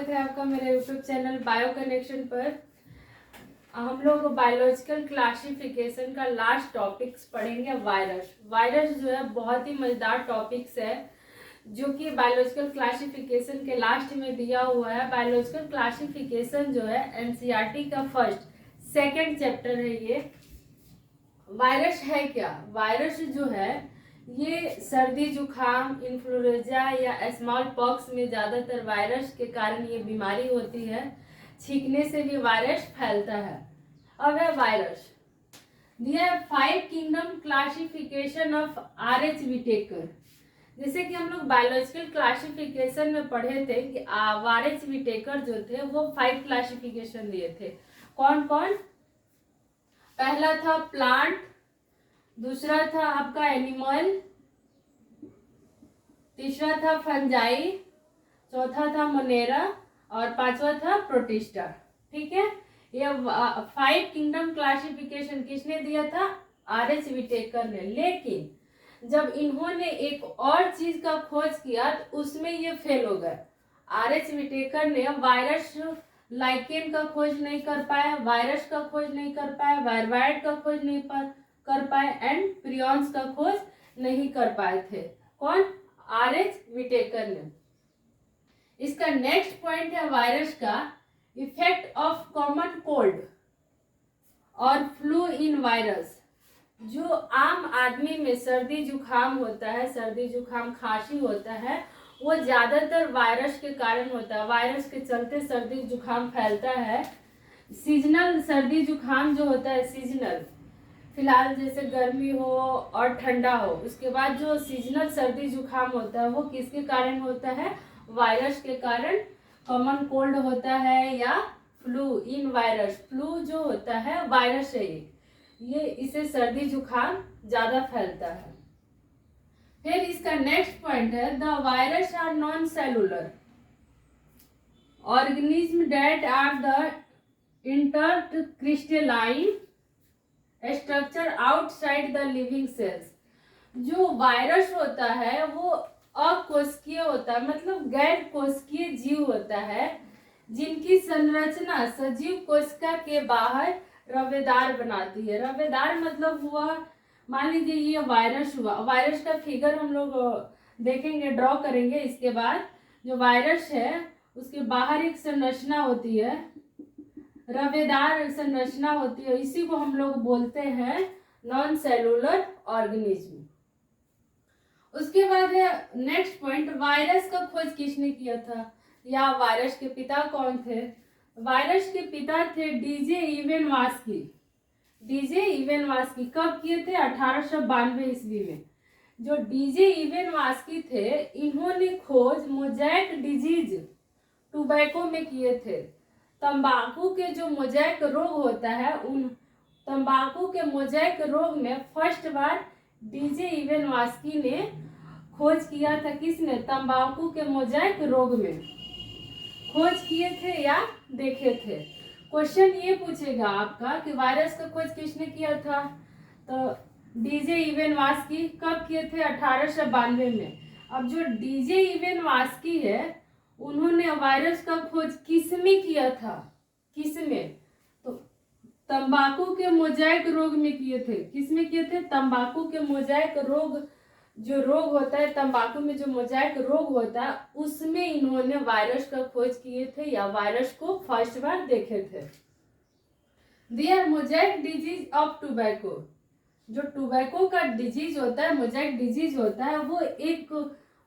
है आपका मेरे यूट्यूब चैनल बायो कनेक्शन पर। हम लोग बायोलॉजिकल क्लासिफिकेशन का लास्ट टॉपिक्स पढ़ेंगे। वायरस जो है बहुत ही मजेदार टॉपिक्स है जो कि बायोलॉजिकल क्लासिफिकेशन के लास्ट में दिया हुआ है। बायोलॉजिकल क्लासिफिकेशन जो है एनसीईआरटी का सेकंड चैप्टर है। ये वायरस है क्या? वायरस जो है ये सर्दी जुखाम इन्फ्लुएंजा या स्मॉल पॉक्स में ज़्यादातर वायरस के कारण ये बीमारी होती है। छींकने से भी वायरस फैलता है। अब है वायरस दिया है 5 kingdom classification of RH Whittaker. जैसे कि हम लोग बायोलॉजिकल क्लासिफिकेशन में पढ़े थे कि RH विटेकर जो थे वो 5 क्लासिफिकेशन दिए थे। कौन कौन? पहला था प्लांट, दूसरा था आपका एनिमल, तीसरा था फंजाई, चौथा था मोनेरा और पांचवा था प्रोटिस्टा। ठीक है, ये 5 किंगडम क्लासिफिकेशन किसने दिया था? RH विटेकर ने। लेकिन जब इन्होंने एक और चीज का खोज किया तो उसमें ये फेल हो गए। RH विटेकर ने वायरस लाइकेन का खोज नहीं कर पाया, वायरस का खोज नहीं कर पाया, वायरवाइड का खोज नहीं कर पाए एंड प्रियॉन्स का खोज नहीं कर पाए थे। कौन? RH विटेकर ने। इसका नेक्स्ट पॉइंट है वायरस का इफेक्ट ऑफ कॉमन कोल्ड और फ्लू इन वायरस। जो आम आदमी में सर्दी जुखाम होता है, सर्दी जुखाम खांसी होता है, वो ज्यादातर वायरस के कारण होता है। वायरस के चलते सर्दी जुखाम फैलता है। सीजनल सर्दी जुखाम जो होता है सीजनल, फिलहाल जैसे गर्मी हो और ठंडा हो, उसके बाद जो सीजनल सर्दी जुखाम होता है वो किसके कारण होता है? वायरस के कारण। कॉमन कोल्ड होता है या फ्लू इन वायरस। फ्लू जो होता है वायरस है ये इससे सर्दी जुखाम ज्यादा फैलता है। फिर इसका नेक्स्ट पॉइंट है the virus are non cellular organism that are the intercrystalline structure outside the living cells. जो वायरस होता है वो अकोशिकीय होता है, मतलब गैर कोशिकीय जीव होता है जिनकी संरचना सजीव कोशिका के बाहर रवेदार बनाती है। रवेदार मतलब हुआ, मान लीजिए ये वायरस हुआ, वायरस का फिगर हम लोग देखेंगे, ड्रॉ करेंगे। इसके बाद जो वायरस है उसके बाहर एक संरचना होती है, रवेदार संरचना होती है, इसी को हम लोग बोलते हैं नॉन सेलुलर ऑर्गेनिज्म। उसके बाद है नेक्स्ट पॉइंट वायरस का खोज किसने किया था या वायरस के पिता कौन थे? वायरस के पिता थे डीजे इवेनवास्की। डीजे इवेनवास्की कब किए थे? 1892 ईस्वी में। जो डीजे इवेनवास्की थे इन्होंने खोज मोजैक डिजीज टोबैको में किए थे। तंबाकू के जो मोजैक रोग होता है, उन तंबाकू के मोजैक रोग में फर्स्ट बार डीजे इवेनवास्की ने खोज किया था। किसने? तंबाकू के मोजैक रोग में खोज किए थे या देखे थे। क्वेश्चन ये पूछेगा आपका कि वायरस का खोज किसने किया था? तो डीजे इवेनवास्की कब किए थे? 1892 में। अब जो डीजे इवेनवास्की है उन्होंने वायरस का खोज किसमें किया था? किसमें? तो तंबाकू के मोजैक रोग में किए थे। किसमें किए थे? तंबाकू के मोजैक रोग, जो रोग होता है तंबाकू में जो मोजैक रोग होता है उसमें इन्होंने वायरस का खोज किए थे या वायरस को फर्स्ट बार देखे थे। दियर मोजैक डिजीज ऑफ टोबैको। जो टोबैको का डिजीज होता है, मोजैक डिजीज होता है, वो एक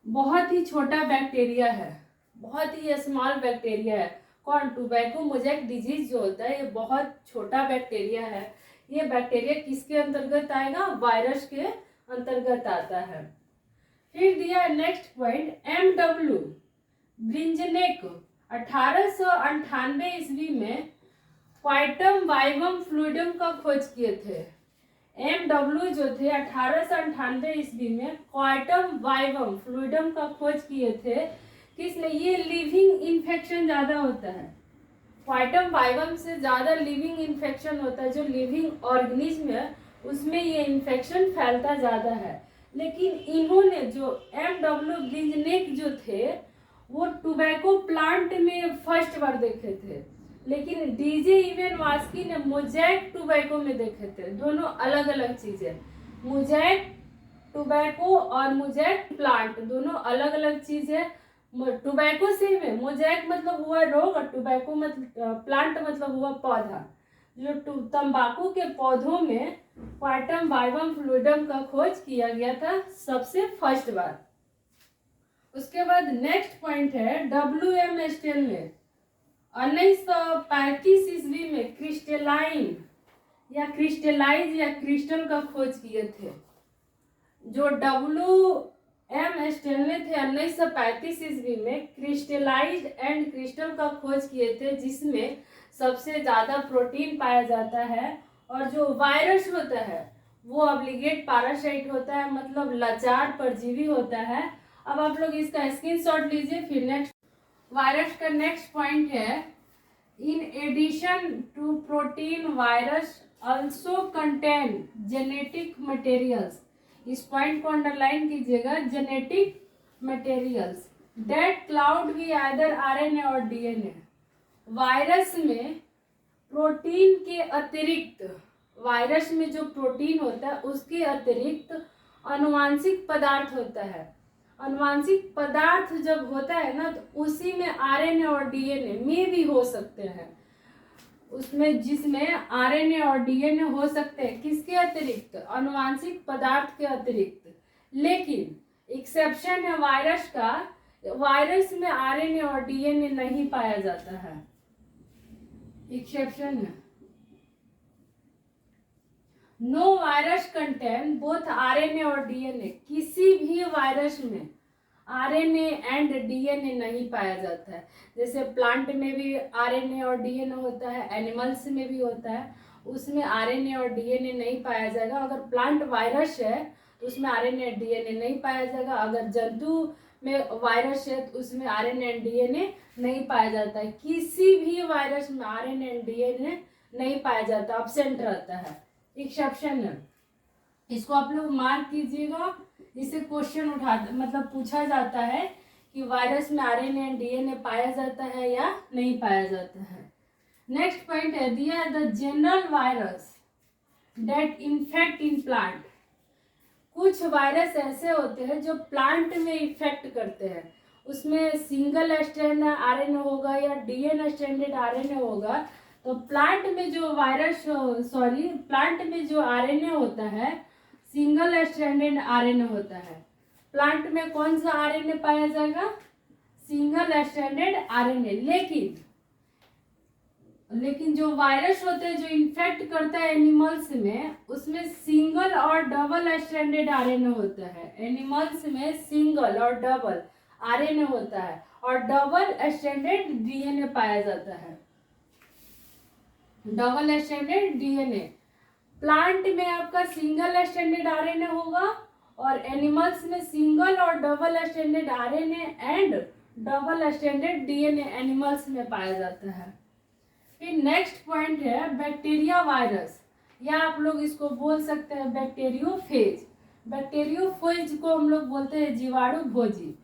बहुत ही छोटा बैक्टीरिया है, बहुत ही स्मॉल बैक्टीरिया है। कौन? टोबैको मोजैक डिजीज जो होता है ये बहुत छोटा बैक्टीरिया है। ये बैक्टीरिया किसके अंतर्गत आएगा? वायरस के अंतर्गत आता है। फिर दिया नेक्स्ट पॉइंट MW ब्रिंजनेक 1898 ईस्वी में क्वाइटम वाइवम फ्लूइडम का खोज किए थे। MW जो थे 1898 ईस्वी में क्वाइटम वाइवम फ्लूइडम का खोज किए थे। किसने? ये लिविंग इन्फेक्शन ज्यादा होता है, क्वाइटम वाइवम से ज्यादा लिविंग इन्फेक्शन होता है। जो लिविंग ऑर्गेनिज्म है उसमें ये इन्फेक्शन फैलता ज्यादा है। लेकिन इन्होंने जो MW ब्रिंजनेक जो थे वो टोबैको प्लांट में फर्स्ट बार देखे थे, लेकिन डीजे इवानोव्स्की ने मोज़ैक टोबैको में देखे थे। दोनों अलग अलग चीजें, मोज़ैक टोबैको और मोज़ैक प्लांट दोनों अलग अलग चीज है। टोबैको सेम है, मोज़ैक मतलब हुआ रोग और टोबैको मतलब प्लांट मतलब हुआ पौधा। जो तंबाकू के पौधों में क्वार्टम बाइवम फ्लूइडम का खोज किया गया था सबसे फर्स्ट बार। उसके बाद नेक्स्ट पॉइंट है WM स्टेनले 1935 ईस्वी में क्रिस्टलाइन या क्रिस्टलाइज या क्रिस्टल का खोज किए थे। जो WM स्टेनले थे 1935 ईस्वी में क्रिस्टलाइज्ड एंड क्रिस्टल का खोज किए थे, जिसमें सबसे ज्यादा प्रोटीन पाया जाता है। और जो वायरस होता है वो ऑब्लिगेट पैरासाइट होता है, मतलब लाचार परजीवी होता है। अब आप लोग इसका स्क्रीनशॉट लीजिए। फिर नेक्स्ट वायरस का नेक्स्ट पॉइंट है in addition to protein virus also contain genetic materials. इस पॉइंट को अंडरलाइन कीजिएगा, genetic materials that could be either RNA और DNA। वायरस में प्रोटीन के अतिरिक्त, वायरस में जो प्रोटीन होता है उसके अतिरिक्त अनुवांशिक पदार्थ होता है। अनुवांशिक पदार्थ जब होता है ना तो उसी में RNA और DNA में भी हो सकते हैं, उसमें जिसमें RNA और DNA हो सकते हैं। किसके अतिरिक्त? अनुवांशिक पदार्थ के अतिरिक्त। लेकिन एक्सेप्शन है वायरस का, वायरस में RNA और DNA नहीं पाया जाता है। एक्सेप्शन है, no virus contain both RNA और DNA। किसी भी वायरस में RNA एंड DNA नहीं पाया जाता है। जैसे प्लांट में भी RNA और DNA होता है, एनिमल्स में भी होता है, उसमें RNA और DNA नहीं पाया जाएगा। अगर प्लांट वायरस है तो उसमें RNA और DNA नहीं पाया जाएगा। अगर जंतु में वायरस है तो उसमें RNA और DNA नहीं पाया जाता है। किसी भी वायरस में RNA और DNA नहीं पाया जाता, एब्सेंट रहता है। एक्सेप्शन है, इसको आप लोग मार्क कीजिएगा। इससे क्वेश्चन मतलब पूछा जाता है कि वायरस में RNA और DNA पाया जाता है या नहीं पाया जाता है। नेक्स्ट पॉइंट है दिया the general virus date infect in plant. कुछ वायरस ऐसे होते हैं जो प्लांट में इफेक्ट करते हैं, उसमें सिंगल स्ट्रैंड RNA होगा या DNA स्ट्रैंडेड RNA होगा। तो प्लांट में जो वायरस प्लांट में जो RNA होता है सिंगल स्ट्रैंडेड RNA होता है। प्लांट में कौन सा RNA पाया जाएगा? Single stranded RNA। लेकिन जो वायरस होते हैं जो इन्फेक्ट करता है एनिमल्स में, उसमें सिंगल और डबल स्ट्रैंडेड RNA होता है। एनिमल्स में सिंगल और डबल RNA होता है और डबल स्ट्रैंडेड DNA पाया जाता है। डबल स्ट्रैंडेड DNA प्लांट में आपका सिंगल स्ट्रैंडेड RNA होगा और एनिमल्स में सिंगल और double stranded RNA and double stranded DNA animals में पाया जाता है। फिर नेक्स्ट पॉइंट है बैक्टीरिया वायरस, या आप लोग इसको बोल सकते हैं बैक्टीरियोफेज। बैक्टीरियोफेज को हम लोग बोलते हैं जीवाणु भोजी।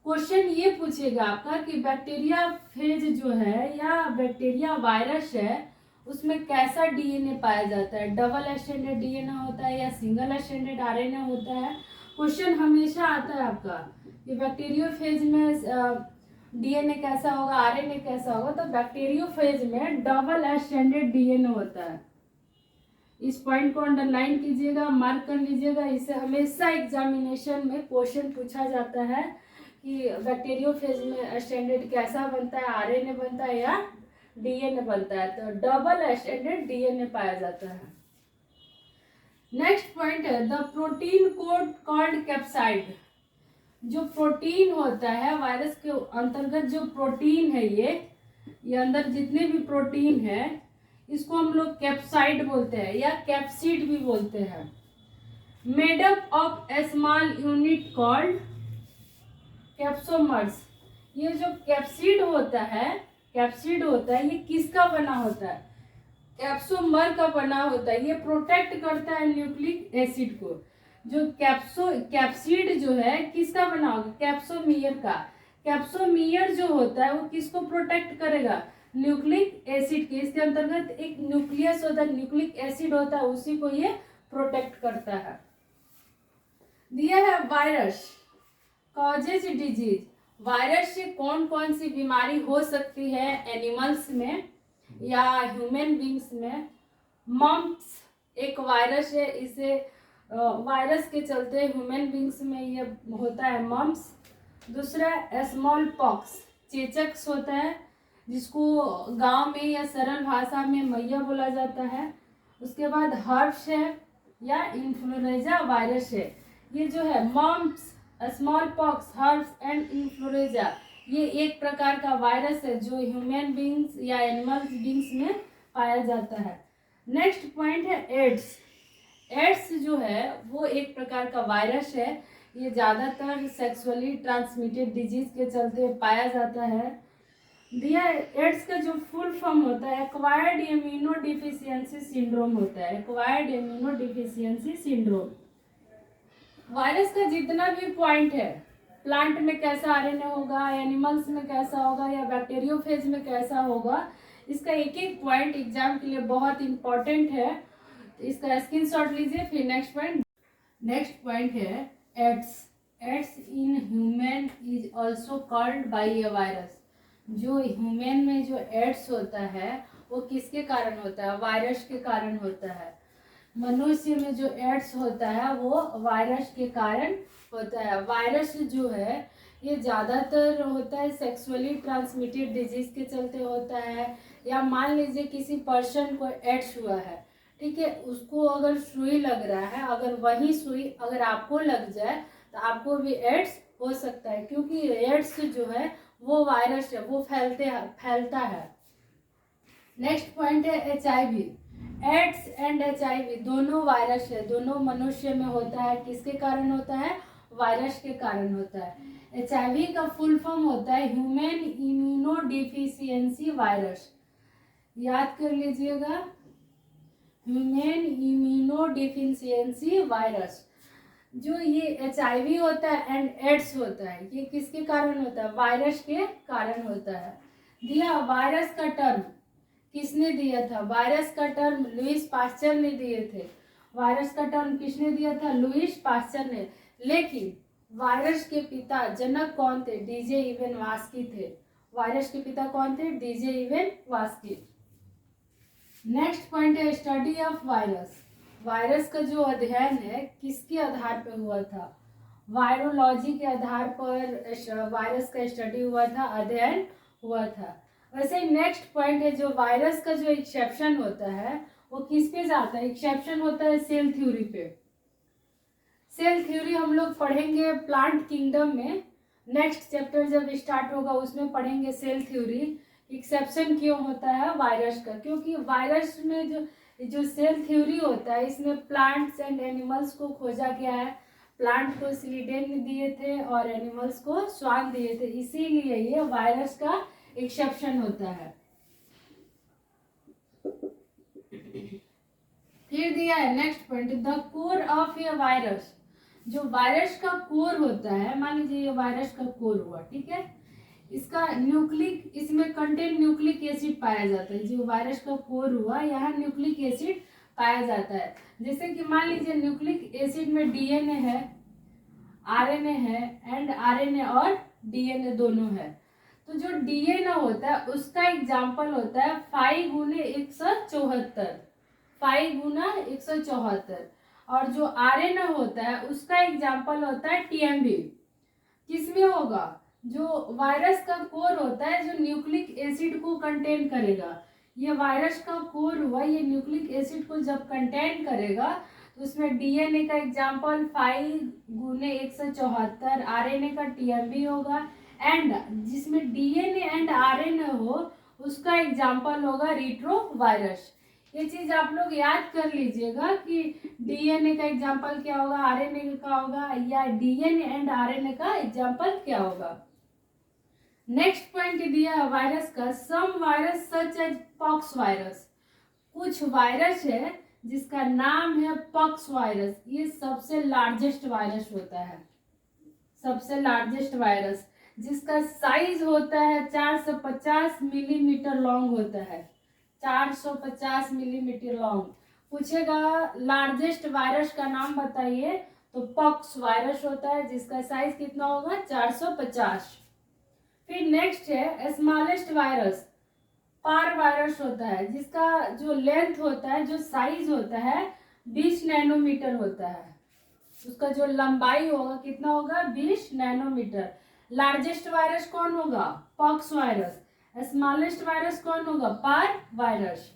क्वेश्चन ये पूछेगा आपका कि बैक्टीरिया फेज जो है या बैक्टीरिया वायरस है उसमें कैसा DNA पाया जाता है, डबल स्ट्रैंडेड DNA होता है या सिंगल स्ट्रैंडेड RNA होता है। क्वेश्चन हमेशा आता है आपका कि बैक्टीरियोफेज में DNA कैसा होगा, RNA कैसा होगा। तो बैक्टीरियोफेज में डबल स्ट्रैंडेड DNA होता है। इस पॉइंट को अंडरलाइन कीजिएगा, मार्क कर लीजिएगा। इससे हमेशा एग्जामिनेशन में क्वेश्चन पूछा जाता है कि बैक्टीरियोफेज में स्टैंडर्ड कैसा बनता है, RNA बनता है या DNA बनता है। तो डबल स्टैंडर्ड DNA पाया जाता है। नेक्स्ट पॉइंट है द प्रोटीन कोड कॉल्ड कैप्साइड। जो प्रोटीन होता है वायरस के अंतर्गत, जो प्रोटीन है ये अंदर जितने भी प्रोटीन है इसको हम लोग कैप्साइड बोलते हैं या कैप्सिड भी बोलते हैं। Made up of A small unit called capsomeres. ये जो कैप्सिड होता है ये किसका बना होता है? कैप्सोमर का बना होता है। ये प्रोटेक्ट करता है न्यूक्लिक एसिड को। जो कैप्सिड जो है किसका बना होगा? कैप्सोमियर का। कैप्सोमियर जो होता है वो किसको प्रोटेक्ट करेगा, न्यूक्लिक एसिड के। इसके अंतर्गत एक न्यूक्लियस होता है, न्यूक्लिक एसिड होता है, उसी को ये प्रोटेक्ट करता है। दिया है वायरस कॉजेज डिजीज, वायरस से कौन कौन सी बीमारी हो सकती है एनिमल्स में या ह्यूमन बींग्स में। मम्प्स एक वायरस है, इसे वायरस के चलते ह्यूमन बींग्स में ये होता है मम्प्स। दूसरा स्मॉल पॉक्स, चेचक होता है जिसको गांव में या सरल भाषा में मैया बोला जाता है। उसके बाद हर्ष है या इन्फ्लुएंजा वायरस है। ये जो है mumps, small pox, Harsh and influenza, ये एक प्रकार का वायरस है जो ह्यूमन बींग्स या एनिमल बींग्स में पाया जाता है। नेक्स्ट पॉइंट है एड्स। एड्स जो है वो एक प्रकार का वायरस है, ये ज़्यादातर सेक्सुअली ट्रांसमिटेड डिजीज के चलते पाया जाता है। दिया एड्स का जो फुल फॉर्म होता है एक्वायर्ड इम्यूनो डिफिशियंसी सिंड्रोम होता है, acquired immuno deficiency syndrome. Virus का जितना भी पॉइंट है, प्लांट में कैसा आरएनए होगा, एनिमल्स में कैसा होगा या बैक्टीरियोफेज में कैसा होगा, इसका एक एक पॉइंट एग्जाम के लिए बहुत इंपॉर्टेंट है। इसका स्क्रीनशॉट लीजिए। फिर नेक्स्ट पॉइंट है AIDS. AIDS in human is also called by a virus. जो ह्यूमन में जो एड्स होता है वो किसके कारण होता है, वायरस के कारण होता है। मनुष्य में जो एड्स होता है वो वायरस के कारण होता है। वायरस जो है ये ज़्यादातर होता है सेक्सुअली ट्रांसमिटेड डिजीज के चलते होता है, या मान लीजिए किसी पर्सन को एड्स हुआ है, ठीक है, उसको अगर सुई लग रहा है, अगर वही सुई अगर आपको लग जाए तो आपको भी एड्स हो सकता है, क्योंकि एड्स जो है वो वायरस है, वो फैलता है। नेक्स्ट पॉइंट है HIV। एड्स एंड HIV दोनों वायरस है, दोनों मनुष्य में होता है। किसके कारण होता है, वायरस के कारण होता है। HIV का फुल फॉर्म होता है ह्यूमन इम्यूनो डिफिशियंसी वायरस, याद कर लीजिएगा, ह्यूमन इम्यूनो डिफिशियंसी वायरस। जो ये HIV होता है एंड एड्स होता है, ये किसके कारण होता है, वायरस के कारण होता है। दिया वायरस का टर्म किसने दिया था, वायरस का टर्म लुईस पास्चर ने दिए थे। वायरस का टर्म किसने दिया था, लुईस पास्चर ने। लेकिन वायरस के पिता जनक कौन थे, डीजे इवेन वास्की थे। वायरस के पिता कौन थे, डीजे इवेन वास्की। नेक्स्ट पॉइंट है स्टडी ऑफ वायरस। वायरस का जो अध्ययन है किसके आधार पर हुआ था, वायरोलॉजी के आधार पर वायरस का स्टडी हुआ था, अध्ययन हुआ था। वैसे नेक्स्ट पॉइंट है जो वायरस का जो एक्सेप्शन होता है वो किस पे जाता है, एक्सेप्शन होता है सेल थ्योरी पे। सेल थ्योरी हम लोग पढ़ेंगे प्लांट किंगडम में, नेक्स्ट चैप्टर जब स्टार्ट होगा उसमें पढ़ेंगे सेल थ्योरी। एक्सेप्शन क्यों होता है वायरस का, क्योंकि वायरस में जो सेल थ्योरी होता है इसमें प्लांट्स एंड एनिमल्स को खोजा गया है। प्लांट को सिलिडेन दिए थे और एनिमल्स को स्वान दिए थे, इसीलिए ये वायरस का एक्सेप्शन होता है। फिर दिया है next point the core of A virus. जो वायरस का कोर होता है, मान लीजिए ये वायरस का कोर हुआ, ठीक है, इसका न्यूक्लिक, इसमें कंटेन न्यूक्लिक एसिड पाया जाता है। जो वायरस का कोर हुआ यहाँ न्यूक्लिक एसिड पाया जाता है। जैसे कि मान लीजिए न्यूक्लिक एसिड में DNA है, RNA है, एंड RNA और DNA दोनों है। तो जो DNA होता है उसका एग्जाम्पल होता है 5 गुने 174, 5 गुना 174। और जो RNA होता है उसका एग्जाम्पल होता है TMB। किसमें होगा, जो वायरस का कोर होता है जो न्यूक्लिक एसिड को कंटेन करेगा। ये वायरस का कोर हुआ, ये न्यूक्लिक एसिड को जब कंटेन करेगा तो उसमें DNA का एग्जाम्पल 5 गुने 174, RNA का TMB होगा, एंड जिसमें DNA एंड RNA हो उसका एग्जाम्पल होगा रिट्रोवायरस। ये चीज आप लोग याद कर लीजिएगा कि DNA का एग्जाम्पल क्या होगा, RNA का होगा, या DNA एंड RNA का एग्जाम्पल क्या होगा। नेक्स्ट पॉइंट दिया है वायरस का, some virus such as pox virus. कुछ वायरस है जिसका नाम है पॉक्स वायरस, ये सबसे लार्जेस्ट वायरस होता है, सबसे लार्जेस्ट वायरस। जिसका साइज होता है 450 मिलीमीटर लॉन्ग होता है, 450 मिलीमीटर लॉन्ग। पूछेगा लार्जेस्ट वायरस का नाम बताइए, तो पॉक्स वायरस होता है जिसका साइज कितना होगा 450। फिर नेक्स्ट है स्मॉलेस्ट वायरस, पार वायरस होता है जिसका जो लेंथ होता है, जो साइज होता है 20 नैनोमीटर होता है। उसका जो लंबाई होगा कितना होगा 20 नैनोमीटर। लार्जेस्ट वायरस कौन होगा पॉक्स वायरस। स्मॉलेस्ट वायरस कौन होगा पार वायरस।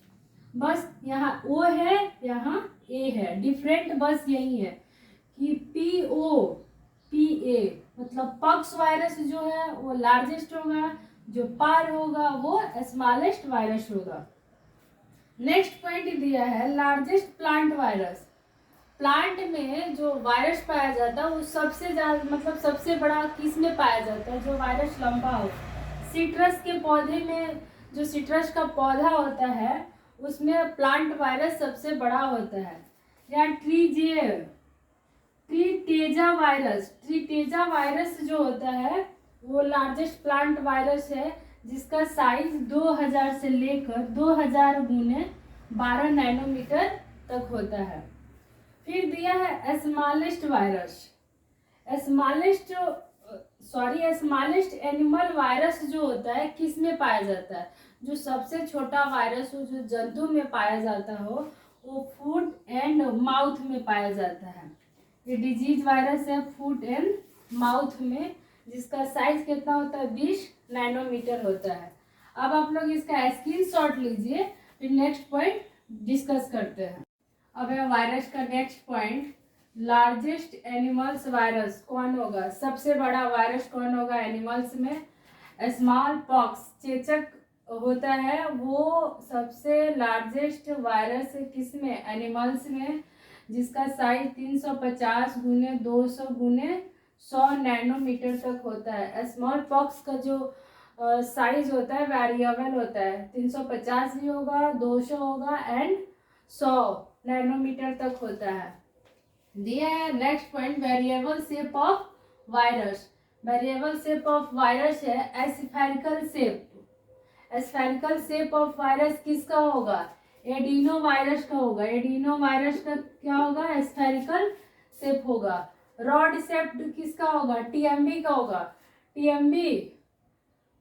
बस यहाँ ओ है यहाँ ए है, डिफरेंट बस यही है कि POPA मतलब पॉक्स वायरस जो है वो लार्जेस्ट होगा, जो पार होगा वो स्मॉलेस्ट वायरस होगा। नेक्स्ट पॉइंट दिया है लार्जेस्ट प्लांट वायरस। प्लांट में जो वायरस पाया जाता है वो सबसे ज्यादा मतलब सबसे बड़ा किस में पाया जाता है, जो वायरस लंबा हो। सिट्रस के पौधे में जो सिट्रस का पौधा होता है उसमें प्लांट वायरस सबसे बड़ा होता है। या ट्रीटेजा वायरस, ट्रीटेजा वायरस जो होता है वो लार्जेस्ट प्लांट वायरस है जिसका साइज 2000 से लेकर 2000 गुने 12 नैनोमीटर तक होता है। फिर दिया है smallest virus. Smallest animal virus जो होता है किस में पाया जाता है, जो सबसे छोटा वायरस हो जो जंतु में पाया जाता हो वो फूड एंड माउथ में पाया जाता है। ये डिजीज वायरस है फूड एंड माउथ में, जिसका साइज कितना होता है 20 नैनोमीटर होता है। अब आप लोग इसका स्क्रीनशॉट लीजिए, फिर नेक्स्ट पॉइंट डिस्कस करते हैं। अब है वायरस का next point, largest animals virus कौन होगा, सबसे बड़ा वायरस कौन होगा एनिमल्स में। स्मॉल पॉक्स चेचक होता है वो सबसे लार्जेस्ट वायरस किस में एनिमल्स में, जिसका साइज 350 गुने 200 गुने 100 नैनोमीटर तक होता है। स्मॉल पॉक्स का जो साइज होता है वेरिएबल होता है, 350 भी होगा 200 होगा एंड 100 नैनोमीटर तक होता है। दिया है next point variable shape of virus. Variable shape of virus है spherical shape. Spherical shape of virus किसका होगा, एडिनो वायरस का होगा। एडिनो वायरस का क्या होगा स्फेरिकल शेप होगा। रॉड शेप्ड किसका होगा TMB का होगा। TMB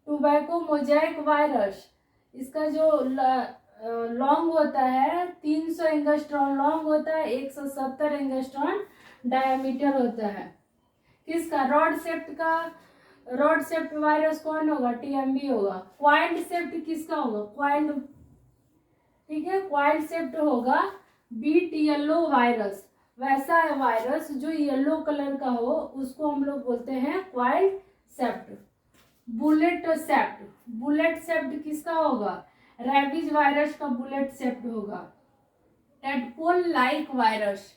टोबैको मोजाइक वायरस, इसका जो लॉन्ग होता है 300 एंगस्ट्रॉन लॉन्ग होता है, 170 एंगस्ट्रॉन डायमीटर होता है। किसका रॉड शेप्ड का, रॉड शेप्ड वायरस कौन होगा TMB होगा। क्वाइल्ड शेप्ड किसका होगा क्वाइल्ड, ठीक है क्वाइल्ड शेप्ड होगा बीट येलो वायरस। वैसा है वायरस जो येलो कलर का हो उसको हम लोग बोलते हैं coiled shaped. Bullet shaped, bullet shaped किसका होगा रेबीज वायरस का बुलेट शेप्ड होगा। टेडपोल लाइक वायरस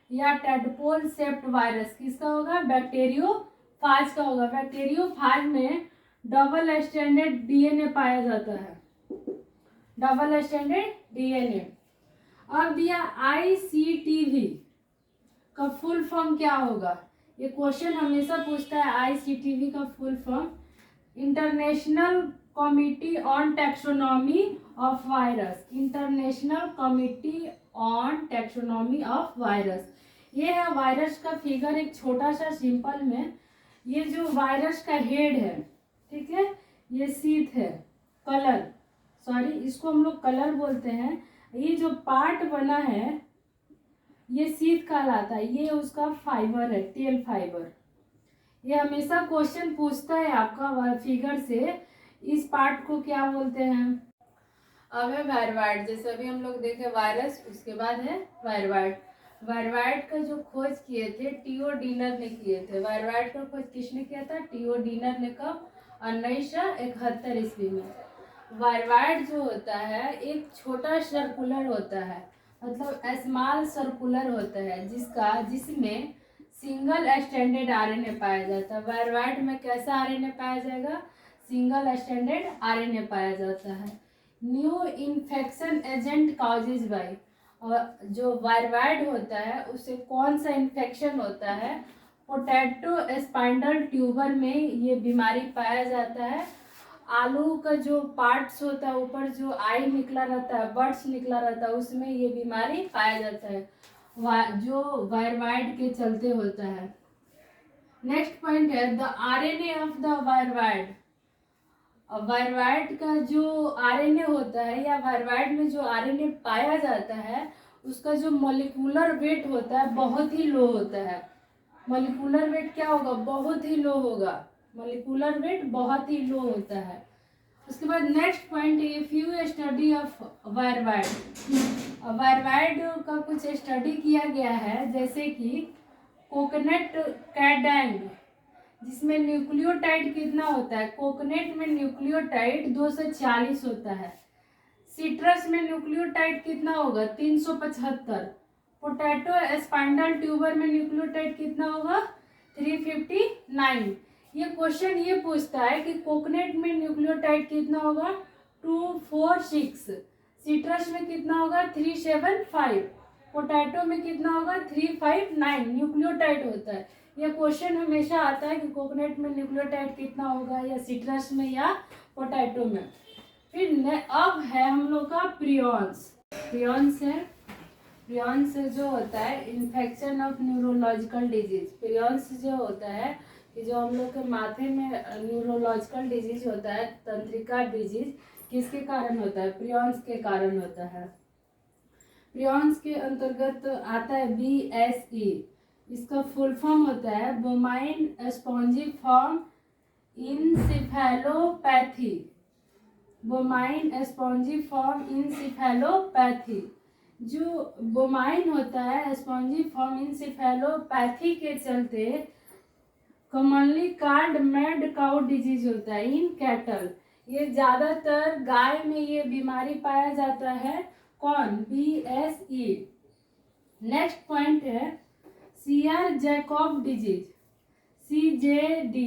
या टेडपोल शेप्ड वायरस किसका होगा बैक्टीरियोफाज का होगा। बैक्टीरियोफाज में डबल स्टैंडर्ड DNA पाया जाता है, डबल स्टैंडर्ड DNA। अब दिया ICTV का फुल फॉर्म क्या होगा, ये क्वेश्चन हमेशा पूछता है। ICTV का full form international committee on taxonomy of virus. International committee on taxonomy of virus, ये है वायरस का फिगर एक छोटा सा सिंपल में। ये जो वायरस का हेड है ठीक है, ये शीथ है कलर, सॉरी इसको हम लोग कलर बोलते हैं। ये जो पार्ट बना है ये शीथ कहलाता है, ये उसका फाइबर है टेल फाइबर। ये हमेशा क्वेश्चन पूछता है आपका फिगर से, इस पार्ट को क्या बोलते हैं। अब है वायरवाइड, जैसे अभी हम लोग देखे वायरस, उसके बाद है वायरवाइड। वायरवाइड का जो खोज किए थे टीओ डीनर ने किए थे। वायरवाइड का खोज किसने किया था टीओ डीनर ने, कब 1971 ईस्वी में। वायरवाइड जो होता है एक छोटा सर्कुलर होता है, मतलब स्मॉल सर्कुलर होता है जिसमें सिंगल स्टैंडर्ड RNA पाया जाता है। वायरवाइड में कैसा RNA पाया जाएगा, सिंगल स्टैंडर्ड RNA पाया जाता है। New infection agent causes bye, और जो वायरवाइड होता है उससे कौन सा इन्फेक्शन होता है पोटैटो स्पाइंडल ट्यूबर में ये बीमारी पाया जाता है। आलू का जो पार्ट्स होता है, ऊपर जो आई निकला रहता है, बर्ड्स निकला रहता है, उसमें ये बीमारी पाया जाता है, जो वायरवाइड के चलते होता है। नेक्स्ट पॉइंट है the RNA of the वायरवाइड। Viroid का जो आरएनए होता है या वायरवाइड में जो आरएनए पाया जाता है, उसका जो मॉलिक्यूलर वेट होता है बहुत ही लो होता है। मॉलिक्यूलर वेट क्या होगा? बहुत ही लो होगा। मॉलिक्यूलर वेट बहुत ही लो होता है। उसके बाद next point, if you study of viroid. Viroid का कुछ स्टडी किया गया है, जैसे कि कोकोनट कैडैंग, जिसमें न्यूक्लियोटाइड कितना होता है? कोकोनट में न्यूक्लियोटाइड 240 होता है। सिट्रस में न्यूक्लियोटाइड कितना होगा? 375। पोटैटो स्पाइंडल ट्यूबर में न्यूक्लियोटाइड कितना होगा? 359। ये क्वेश्चन ये पूछता है कि कोकोनट में न्यूक्लियोटाइड कितना होगा? 246। सिट्रस में कितना होगा? 375। पोटैटो में कितना होगा? 359 न्यूक्लियोटाइड होता है। यह क्वेश्चन हमेशा आता है कि कोकोनट में न्यूक्लियोटाइड कितना होगा, या सिट्रस में या पोटैटो में। फिर अब है हम लोग का प्रियॉन्स। प्रियॉन्स जो होता है infection of neurological disease. Prions जो होता है कि जो हम लोग के माथे में न्यूरोलॉजिकल डिजीज होता है, तंत्रिका डिजीज, किसके कारण होता है? प्रियॉन्स के कारण होता है। प्रियॉन्स के अंतर्गत आता है BSE। इसका फुल फॉर्म होता है bovine spongiform encephalopathy. Bovine spongiform encephalopathy. जो बोमाइन होता है स्पॉन्जिफॉर्म इंसेफेलोपैथी के चलते commonly called mad cow disease होता है इन कैटल। ये ज़्यादातर गाय में ये बीमारी पाया जाता है। कौन? BSE। नेक्स्ट पॉइंट है सीआर जैकब डिजीज, CJD।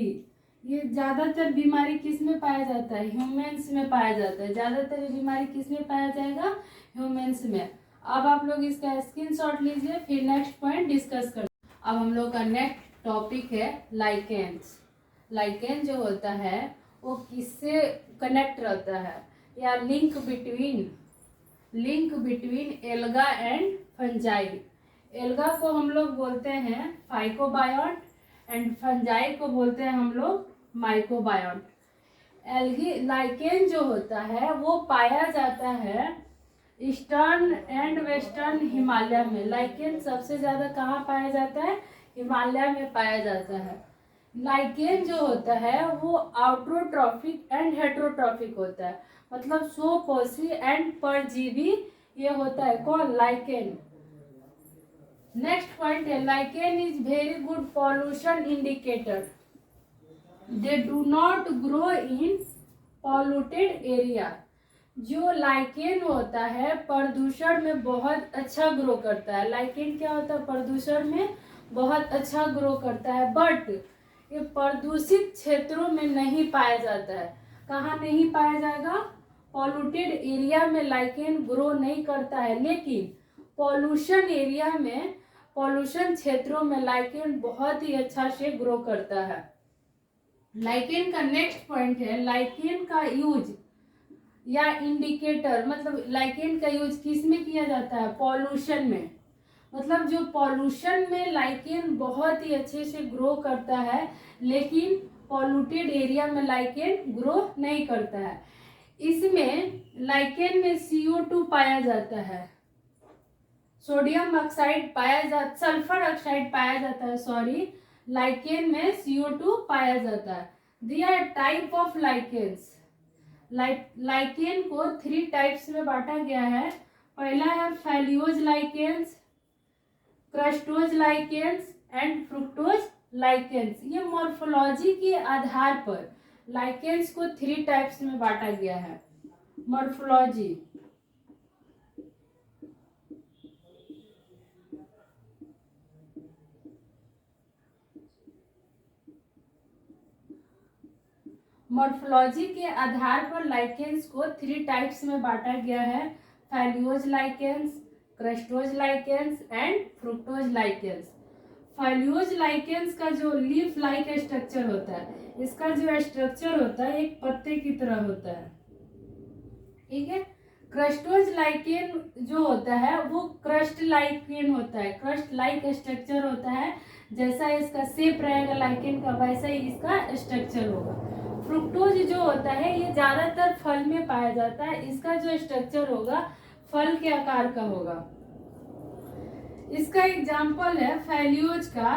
ये ज़्यादातर बीमारी किस में पाया जाता है? ह्यूमन्स में पाया जाता है। ज़्यादातर ये बीमारी किस में पाया जाएगा? ह्यूमन्स में। अब आप लोग इसका स्क्रीनशॉट लीजिए, फिर नेक्स्ट पॉइंट डिस्कस कर। अब हम लोग का नेक्स्ट टॉपिक है लाइकेंस। लाइकेन जो होता है वो किससे कनेक्ट रहता है, या link between alga and fungi. Alga को हम लोग बोलते हैं फाइकोबायोट एंड फंजाई को बोलते हैं हम लोग माइकोबायोट। एल्गी लाइकेन जो होता है वो पाया जाता है ईस्टर्न एंड वेस्टर्न हिमालय में। लाइकेन सबसे ज़्यादा कहाँ पाया जाता है? हिमालय में पाया जाता है। लाइकेन जो होता है वो आउट्रोट्रॉफिक एंड हेट्रोट्रॉफिक होता है, मतलब स्वपोषी एंड परजीवी ये होता है। कौन? लाइकेन। नेक्स्ट पॉइंट है lichen is very good pollution indicator. They do not grow in polluted area. जो लाइकेन होता है प्रदूषण में बहुत अच्छा ग्रो करता है। लाइकेन क्या होता है? प्रदूषण में बहुत अच्छा ग्रो करता है, बट ये प्रदूषित क्षेत्रों में नहीं पाया जाता है। कहाँ नहीं पाया जाएगा? पॉल्यूटेड एरिया में लाइकेन ग्रो नहीं करता है, लेकिन पॉल्यूशन एरिया में, पॉल्यूशन क्षेत्रों में लाइकेन बहुत ही अच्छा से ग्रो करता है। लाइकेन का नेक्स्ट पॉइंट है लाइकेन का यूज या इंडिकेटर, मतलब लाइकेन का यूज किस में किया जाता है? पॉल्यूशन में। मतलब जो पॉल्यूशन में लाइकेन बहुत ही अच्छे से ग्रो करता है, लेकिन पॉल्यूटेड एरिया में लाइकेन ग्रो नहीं करता है। इसमें लाइकेन में CO2 पाया जाता है, सोडियम ऑक्साइड पाया जाता, सल्फर ऑक्साइड पाया जाता है, सॉरी। लाइकेन में CO2 पाया जाता है। दिया टाइप ऑफ लाइकेन्स। लाइकेन को 3 टाइप्स में बांटा गया है। पहला है foliose lichens, crustose lichens and fruticose lichens. ये मॉर्फोलॉजी के आधार पर लाइकेन्स को 3 टाइप्स में बांटा गया है। मॉर्फोलॉजी, मॉर्फोलॉजी के आधार पर लाइकेन्स को 3 टाइप्स में बांटा गया है। Foliose lichens, crustose lichens and fruticose lichens. Foliose lichens का जो लीफ लाइक स्ट्रक्चर होता है, इसका जो स्ट्रक्चर होता है एक पत्ते की तरह होता है, ठीक है। क्रस्टोज लाइकेन जो होता है वो क्रस्ट लाइकेन होता है, क्रस्ट लाइक स्ट्रक्चर होता है, जैसा इसका शेप रहेगा लाइकेन का वैसा ही इसका स्ट्रक्चर होगा। फ्रुक्टोज जो होता है ये ज्यादातर फल में पाया जाता है, इसका जो स्ट्रक्चर होगा फल के आकार का होगा। इसका एग्जाम्पल है फेल्यूज का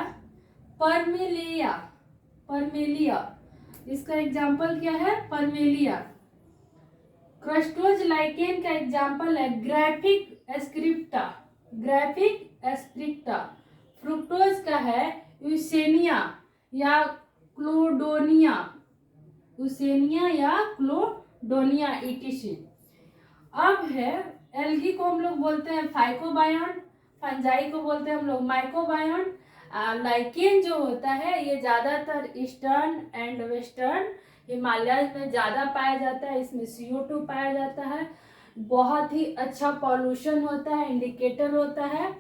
परमेलिया, परमेलिया, इसका एग्जाम्पल क्या है, परमेलिया। क्रस्टोज लाइकेन का एग्जाम्पल है ग्राफिक एस्क्रिप्टा, ग्राफिक एस्क्रिप्टा। फ्रुक्टोज का है यूसेनिया या क्लोडोनिया, यूसेनिया या क्लोडोनिया ईटीसी। अब है एल्गी को हम लोग बोलते हैं फाइकोबायोन, फंजाई को बोलते हैं हम लोग माइकोबायोन। लाइकेन जो होता है ये ज्यादातर ईस्टर्न एंड वेस्टर्न हिमालय में ज्यादा पाया जाता है, इसमें CO2 पाया जाता है, बहुत ही अच्छा पॉल्यूशन होता है, इंडिकेटर होता है।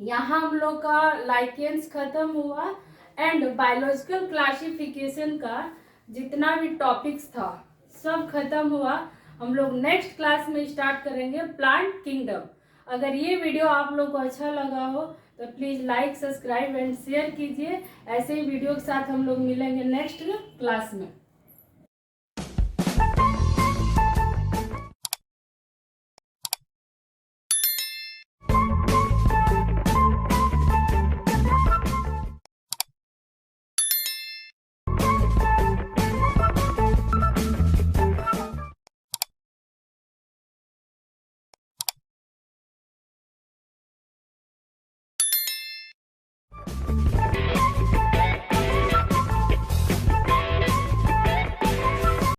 यहाँ हम लोग का लाइकेन्स खत्म हुआ एंड बायोलॉजिकल क्लासिफिकेशन का जितना भी टॉपिक्स था सब खत्म हुआ। हम लोग नेक्स्ट क्लास में स्टार्ट करेंगे प्लांट किंगडम। अगर ये वीडियो आप लोग को अच्छा लगा हो तो please like, subscribe and share कीजिए। ऐसे ही वीडियो के साथ हम लोग मिलेंगे नेक्स्ट क्लास में।